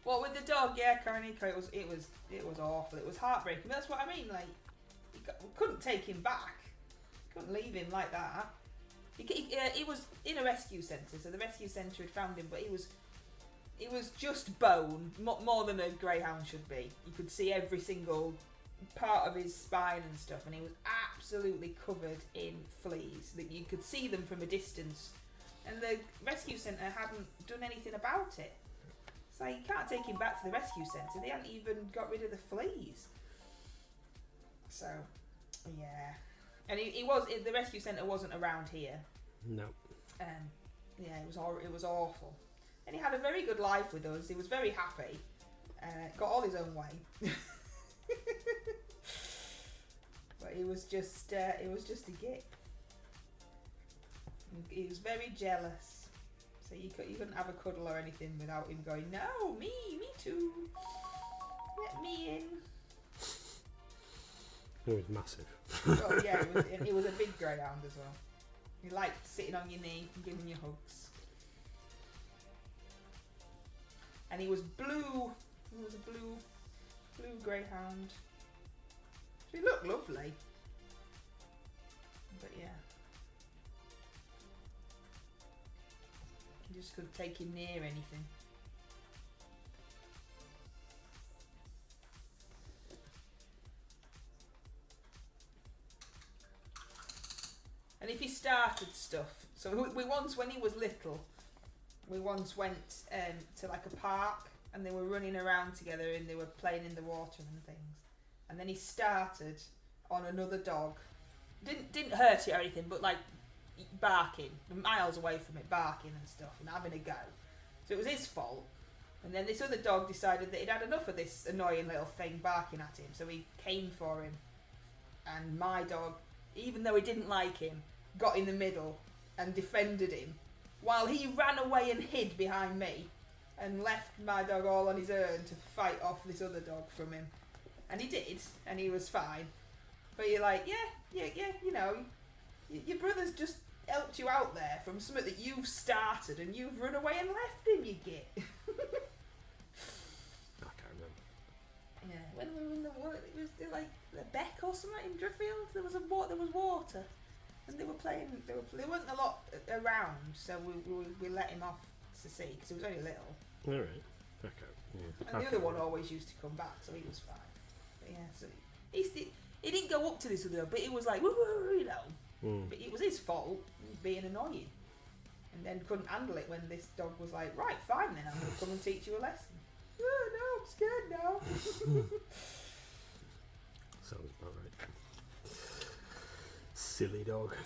Well, with the dog, yeah, Carnico, it was awful. It was heartbreaking. That's what I mean. Like, we couldn't take him back. Couldn't leave him like that. He was in a rescue centre, so the rescue centre had found him, but he was just bone, more than a greyhound should be. You could see every single part of his spine and stuff, and he was absolutely covered in fleas. That you could see them from a distance, and the rescue centre hadn't done anything about it. So you can't take him back to the rescue centre. They hadn't even got rid of the fleas. So, yeah. And the rescue centre wasn't around here. No. Yeah, it was awful. And he had a very good life with us. He was very happy. Got all his own way. But he was just a git. He was very jealous. So you couldn't have a cuddle or anything without him going, no, me too. Let me in. It was massive. Oh yeah, it was a big greyhound as well. He liked sitting on your knee and giving you hugs. And he was blue. He was a blue greyhound. He looked lovely. But yeah. You just couldn't take him near anything. And if he started stuff, so we once, when he was little, we once went to like a park and they were running around together and they were playing in the water and things. And then he started on another dog. Didn't hurt it or anything, but like barking, miles away from it, barking and stuff and having a go. So it was his fault. And then this other dog decided that he'd had enough of this annoying little thing barking at him, so he came for him. And my dog, even though he didn't like him, got in the middle and defended him while he ran away and hid behind me and left my dog all on his own to fight off this other dog from him. And he did, and he was fine. But you're like, yeah, you know, your brother's just helped you out there from something that you've started and you've run away and left him, you git. I can't remember. Yeah, when we were in the water, it was like the beck or something in Driffield. There was water, and they were playing. There wasn't a lot around, so we let him off to sea because he was only little. All right. Okay. Yeah. And the other one always used to come back, so he was fine. But yeah, so he didn't go up to this other, but he was like, woo, you know. But it was his fault, he was being annoying, and then couldn't handle it when this dog was like, right, fine then, I'm going to come and teach you a lesson. Oh, no, I'm scared now. Sounds about right. Silly dog.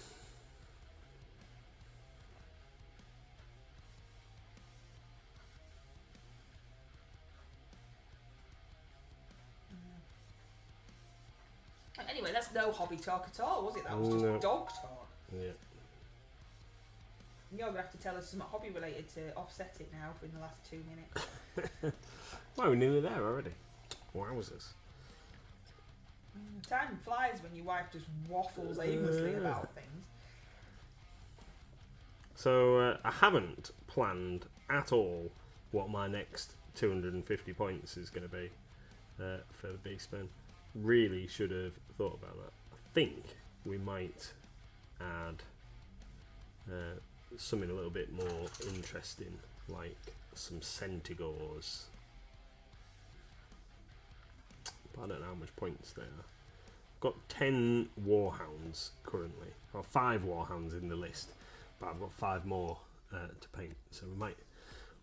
Anyway, that's no hobby talk at all, was it? That was just dog talk. Yeah. You're going to have to tell us something hobby related to offset it now in the last 2 minutes. Well, we're nearly there already. Wowzers. Time flies when your wife just waffles aimlessly about things. So, I haven't planned at all what my next 250 points is going to be for the Beastmen. Really should have thought about that. I think we might add something a little bit more interesting, like some Centigores. But I don't know how much points they are. I've got 10 Warhounds currently, or 5 Warhounds in the list, but I've got 5 more to paint, so we might,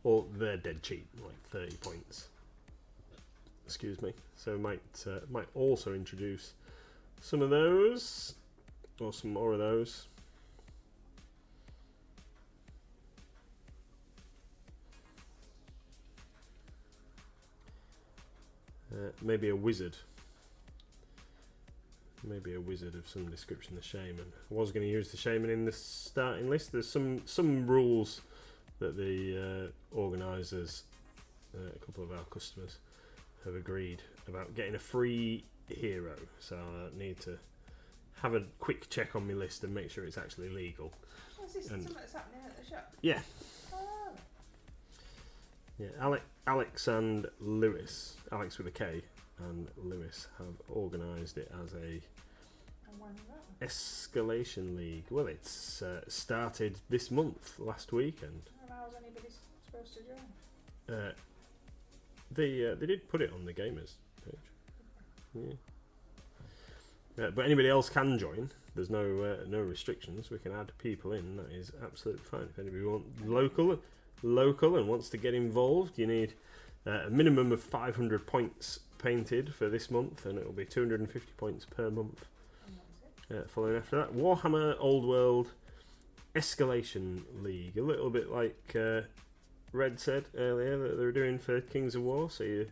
or they're dead cheap, like 30 points. Excuse me. So we might also introduce some of those, or some more of those. Maybe a wizard. Maybe a wizard of some description. The shaman. I was going to use the shaman in the starting list. There's some rules that the organisers, a couple of our customers, have agreed about getting a free hero. So I need to have a quick check on my list and make sure it's actually legal. Is this something that's happening at the shop? Yeah. Oh. Yeah, Alex and Lewis, Alex with a K, and Lewis have organised it as a And when is that? escalation league. Well, it's started this month, last weekend. And how's anybody supposed to join? They did put it on the gamers page. Yeah. But anybody else can join. There's no restrictions. We can add people in. That is absolutely fine. If anybody wants local and wants to get involved, you need a minimum of 500 points painted for this month, and it will be 250 points per month. Following after that, Warhammer Old World Escalation League, a little bit like Red said earlier that they were doing for Kings of War. So you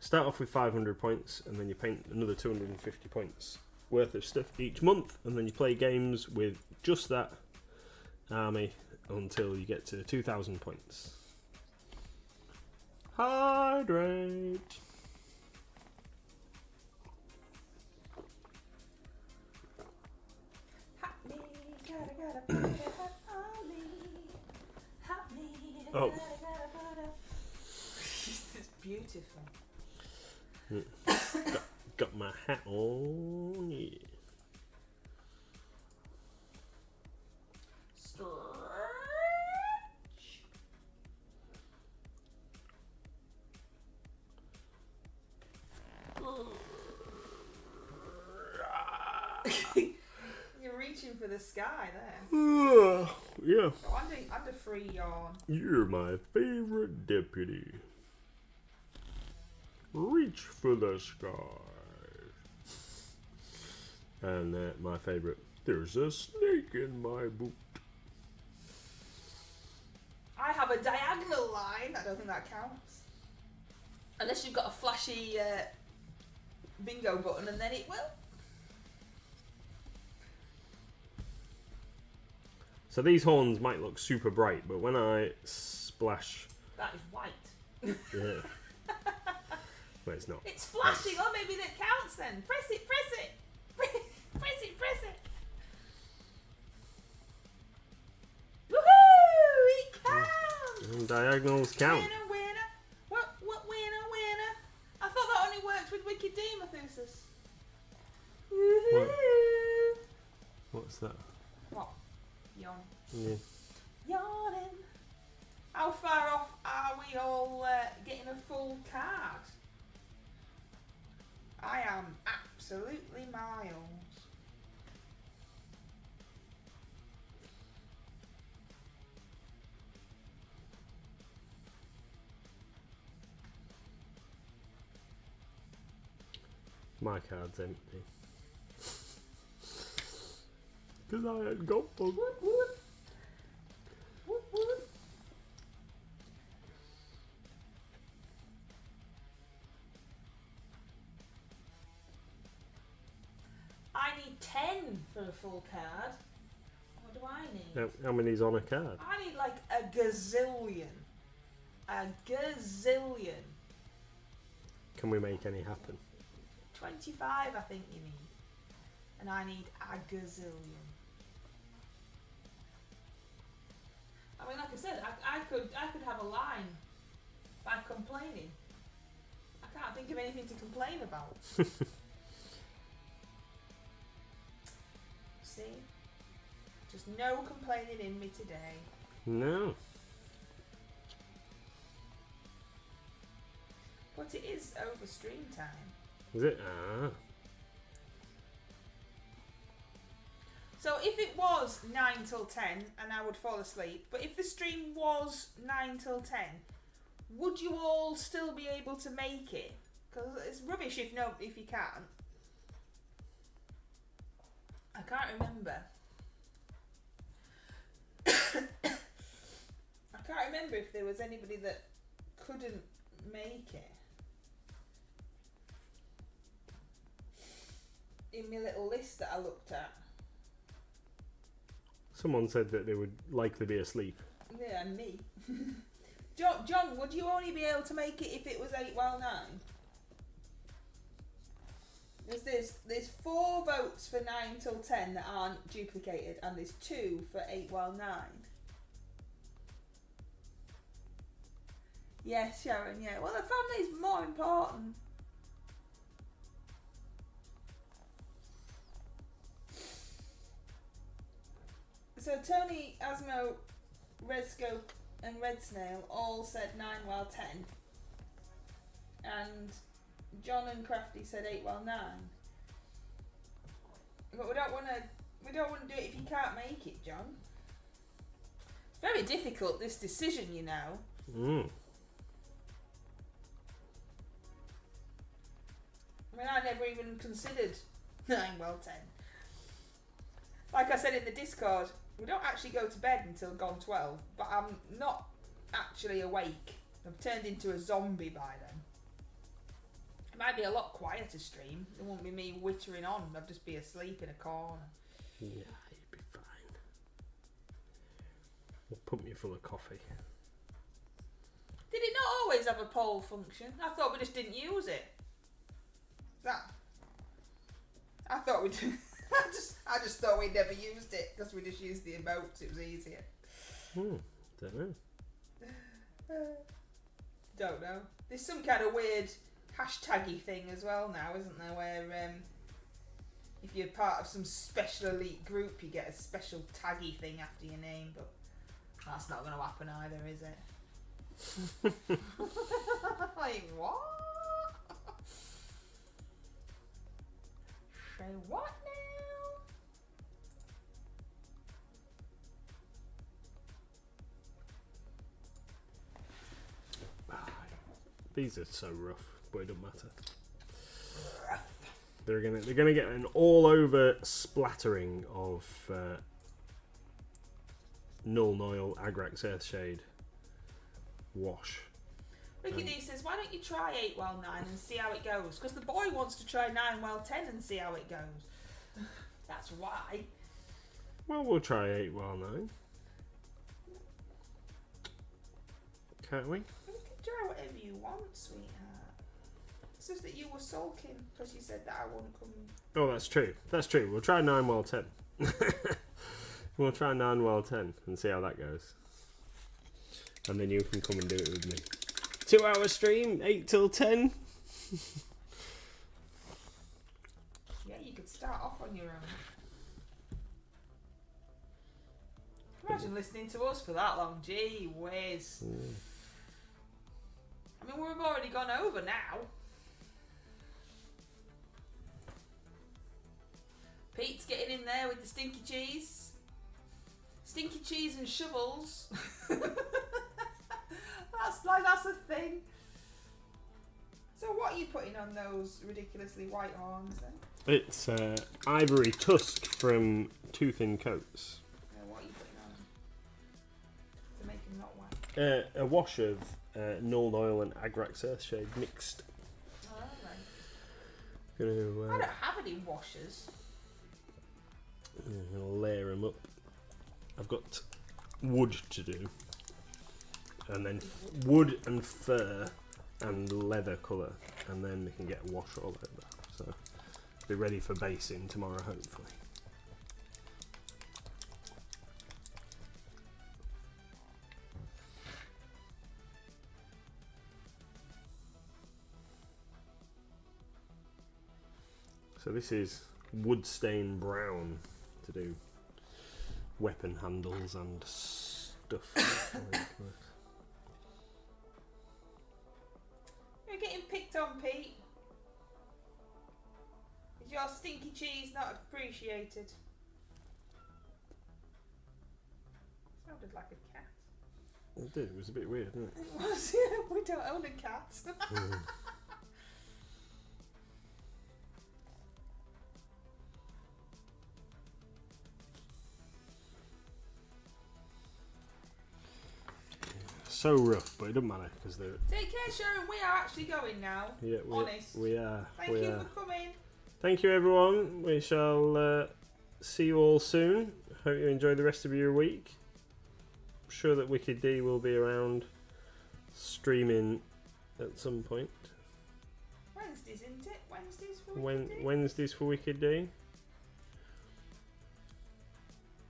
start off with 500 points, and then you paint another 250 points worth of stuff each month, and then you play games with just that army until you get to 2,000 points. Hydrate. Oh. It's beautiful. Got my hat on. Yeah. Stretch. You're reaching for the sky there. Yeah. So under free yawn. You're my favorite deputy. Reach for the sky. And my favorite. There's a snake in my boot. I have a diagonal line. I don't think that counts. Unless you've got a flashy bingo button, and then it will. So these horns might look super bright, but when I splash... That is white. Yeah. Well, it's not. It's flashing. Oh, maybe that counts then. Press it, press it. Press it, press it. Woohoo! It counts! And diagonals count. Winner, winner. What winner, winner? I thought that only worked with Wicked Demethusus. Woohoo! What's that? What? Yawn. Yeah. Yawning. How far off are we all getting a full card? I am absolutely miles. My card's empty. Because I had got them. Whoop, whoop. Whoop, whoop. I need 10 for a full card. What do I need? How many's on a card? I need like a gazillion. A gazillion. Can we make any happen? 25 I think you need. And I need a gazillion. I mean, like I said, I could have a line by complaining. I can't think of anything to complain about. See? Just no complaining in me today. No. But it is over stream time. Is it? Ah. So if it was 9 till 10 and I would fall asleep, but if the stream was 9 till 10, would you all still be able to make it? Because it's rubbish if you can't. I can't remember. I can't remember if there was anybody that couldn't make it. In my little list that I looked at. Someone said that they would likely be asleep. Yeah, and me. John, would you only be able to make it if it was 8 while 9? There's 4 votes for 9 till 10 that aren't duplicated, and there's 2 for 8 while 9. Yes, Sharon, yeah. Well, the family's more important. So Tony, Asmo, Redscope and Red Snail all said 9 while 10. And John and Crafty said 8 while 9. But we don't want to do it if you can't make it, John. It's very difficult, this decision, you know. Mm. I mean, I never even considered 9 while 10. Like I said in the Discord, we don't actually go to bed until gone 12, but I'm not actually awake. I've turned into a zombie by then. It might be a lot quieter stream. It won't be me wittering on. I'll just be asleep in a corner. Yeah, you'd be fine. We'll pump you full of coffee. Did it not always have a poll function? I thought we just didn't use it. I thought we did. I just thought we never used it because we just used the emotes. It was easier. Don't know. Don't know. There's some kind of weird hashtaggy thing as well now, isn't there? Where if you're part of some special elite group, you get a special taggy thing after your name. But that's not going to happen either, is it? Like what? Say what now? These are so rough, but it doesn't matter. They're gonna get an all over splattering of Null Noil Agrax Earthshade wash. Ricky D says, why don't you try 8 well 9 and see how it goes? Because the boy wants to try 9 well 10 and see how it goes. That's why. Well, we'll try 8 well 9. Can't we? You can try whatever you want, sweetheart. It's just that you were sulking because you said that I wouldn't come. Oh, that's true. That's true. We'll try 9 well 10. We'll try 9 well 10 and see how that goes. And then you can come and do it with me. 2-hour stream, 8 till 10. Yeah, you could start off on your own. Imagine listening to us for that long. Gee whiz. I mean, we've already gone over now. Pete's getting in there with the stinky cheese. Stinky cheese and shovels. That's a thing. So what are you putting on those ridiculously white horns then? It's ivory tusk from Tooth and Coats. What are you putting on to make them not white? A wash of Null Noil and Agrax Earthshade mixed. Oh, right. Gonna, I don't have any washers. I'm gonna layer them up. I've got wood to do, and then wood and fur and leather colour, and then we can get a wash all over that. So be ready for basing tomorrow, hopefully. So this is wood stain brown to do weapon handles and stuff. You're getting picked on, Pete. Is your stinky cheese not appreciated? Sounded like a cat. It did. It was a bit weird, didn't it? It was, yeah. We don't own a cat. So rough, but it doesn't matter because they're. Take care, Sharon. We are actually going now. Yeah, Honest. we are. Thank you for coming. Thank you, everyone. We shall see you all soon. Hope you enjoy the rest of your week. I'm sure that Wicked D will be around streaming at some point. Wednesdays, isn't it? Wednesdays for Wicked D? Wednesdays for Wicked D.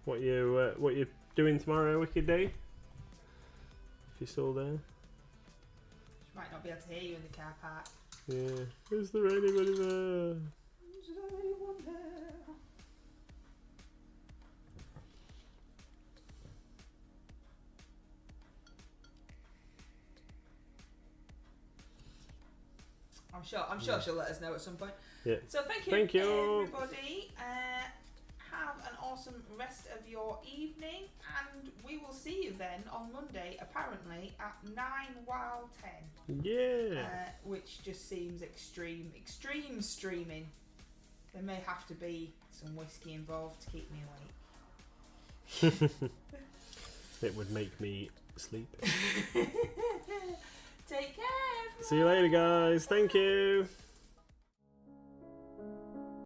What you doing tomorrow, Wicked D? If you're still there. She might not be able to hear you in the car park. Yeah. Is there anybody there? Is there anyone there? I'm sure she'll let us know at some point. Yeah. So thank you. Everybody. Have an awesome rest of your evening, and we will see you then on Monday, apparently at 9 while 10. Yeah. Which just seems extreme streaming. There may have to be some whiskey involved to keep me awake. It would make me sleep. Take care. See you later, guys. Thank you.